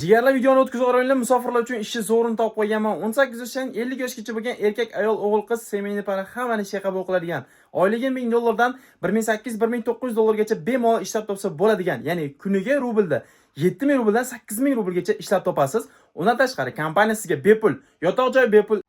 Jigarlar videoni o'tkazib o'raylar musofirlar uchun ishchi zo'rini topib qo'yganman. 18 yoshdan 50 yoshgacha bo'lgan erkak, ayol, o'g'il, qiz semeyni para hammani ishga qabul qiladigan. Oyligi $1000 dan $1800-1900 bemalol ishlab topsa bo'ladigan. Ya'ni kuniga rublda 7000 rubldan 8000 rublgacha ishlab topasiz. Undan tashqari kompaniya sizga bepul yotoq joy bepul.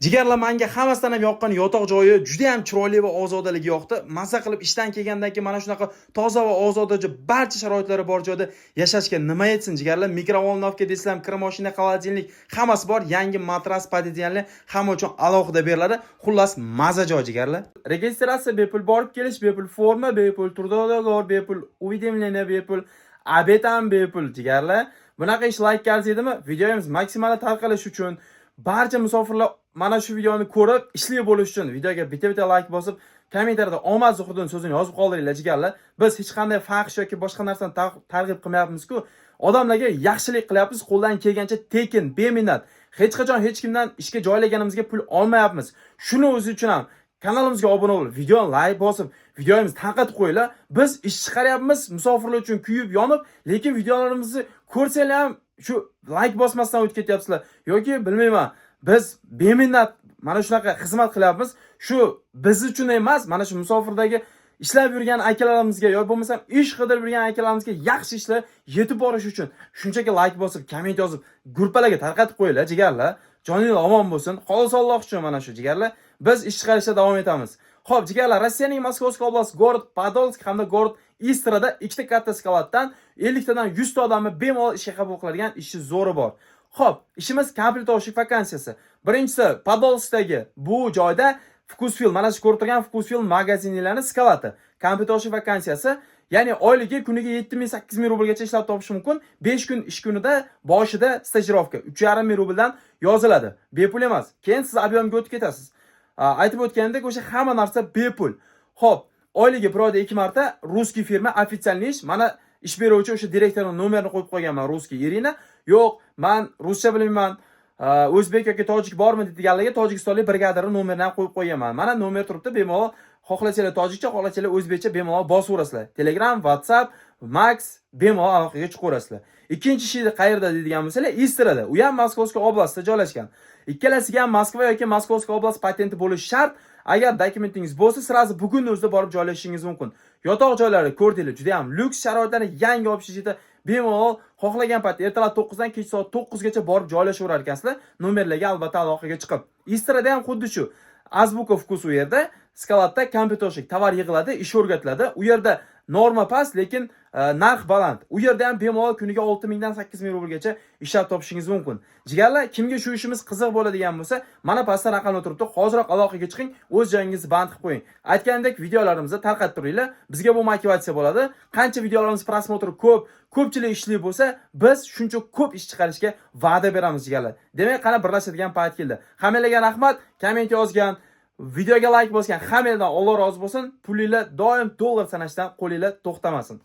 Jigarlar, menga hammasidan ham yoqqan yotoq joyi juda ham chiroyli va ozodaligi yoqdi. Maza qilib ishdan kelgandan keyin mana shunaqa toza va ozodaja barcha sharoitlari bor joyda yashashga nima yetsin jigarlar. Mikrovolnovka desam, kir mashina, xolodilnik hammasi bor. Yangi matras, podidyanli hamma uchun alohida beriladi. Xullas maza joy jigarlar. Registratsiya bepul, borib kelish bepul, forma bepul, turdolar bepul, уведомление bepul, obed ham bepul jigarlar. Bunaqa ish like kelsaydimi, videomiz maksimal tarqalish uchun barcha musofirlar mana shu videoni ko'rib ishli bo'lish uchun videoga bitta like bosib, kommentariyada omad zuhudin so'zini yozib qoldiringlar jigarlar. Biz hech qanday fahsh yoki boshqa narsani targ'ib qilmayapmiz-ku. Odamlarga yaxshilik qilyapmiz, qo'ldan kelgancha tekin, beminnat. Hech qachon hech kimdan ishga joylaganimizga pul olmayapmiz. Shuni o'zi uchun ham kanalimizga obuna bo'lib, videoni like bosib, videomizni tarqatib qo'yinglar. Biz ish chiqaryapmiz musofirlar uchun kuyib, yonib, lekin videolarimizni ko'rsanglar ham shu like bosmasdan o'tib ketyapsizlar yoki bilmayman. Biz beminnat mana shunaqa xizmat qilyapmiz. Shu biz uchun emas, mana shu musofirdagi ishlab yurgan akalarimizga yoki bo'lmasam ish qidirib yurgan akalarimizga yaxshi ishlar yetib borish uchun shunchaki like bosib, komment yozib, gruppalarga tarqatib qo'yinglar jigarlar. Joningiz omon bo'lsin. Xolos Alloh uchun mana shu jigarlar. Biz ish chiqarishda davom etamiz. Xo'p, jigarlar, Rossiyaning Moskovskiy oblasti, город Podolsk hamda город Istrada ikkita katta skaladdan 50 tadan 100 ta odamni bemalol ishga qabul qiladigan ishchi zo'ri bor. Xo'p, ishimiz komplektovщик vakansiyasi. Birinchisi Podolskdagi bu joyda Vkusfil, mana shu ko'rib turgan Vkusfil magazinlarining skalati. Komplektovщик vakansiyasi, ya'ni oyligi kuniga 7000-8000 rublgacha ishlab topish mumkin. 5 kun ish kunida boshida stajirovka 3500 rubldan yoziladi. Bepul emas. Keyin siz объемga o'tib ketasiz. Aytib o'tgandek, o'sha hamma narsa bepul. Xo'p, oyligi bir oyda 2 marta ruskiy firma ofitsialniy ish. Mana ish beruvchi o'sha direktorning nomerini qo'yib qo'yganman, ruskiy Irina. Yo'q, men ruscha bilmayman, o'zbek yoki tojik bormi deganlarga tojikistonlik brigadirning nomerini ham qo'yib qo'yganman. Mana nomer turibdi, bemalol xohlasanglar tojikcha, xohlasanglar o'zbekcha bemalol bosaverasizlar. Telegram, WhatsApp, Max bemalol aloqaga chiqaverasizlar. Ikkinchi ishi qayerda deydigan bo'lsalar, Istrada. U ham Moskovskiy oblastida joylashgan. Ikkalasiga ham Moskva yoki Moskovskiy oblast patenti bo'lishi shart. Agar dokumentingiz bo'lsa, sirazi bugun o'zida borib joylashishingiz mumkin. Yotoq joylari ko'rdinglar, juda ham lyuks sharoitlarda yangi общежитие bemalol xohlagan paytda ertalab 9 dan kech soat 9 gacha borib joylashaverar ekansizlar. Nomerlarga albatta aloqaga chiqib. Istrada ham xuddi shu. Azbuka Vkus u yerda skaladda kompyutershik tovar yig'iladi, ish o'rgatiladi. U yerda norma past, lekin narx baland. U yerda ham bemalol kuniga 6000 dan 8000 rublgacha ishlab topishingiz mumkin. Jigarlar, kimga shu ishimiz qiziq bo'ladigan bo'lsa, mana pastda raqamlar turibdi. Hoziroq aloqaga chiqing, o'z joyingizni band qilib qo'ying. Aytgandek, videolarimizni tarqatib turinglar. Bizga bu motivatsiya bo'ladi. Qancha videolarimiz prosmotri ko'pchilik ishli bo'lsa, biz shuncha ko'p ish chiqarishga va'da beramiz jigarlar. Demak, qana birlashadigan payt keldi. Hammalarga rahmat, komment yozgan, videoga like bosgan hammalardan Alloh rozi bo'lsin. Pulinglar doim dollar sanashdan qo'linglar to'xtamasin.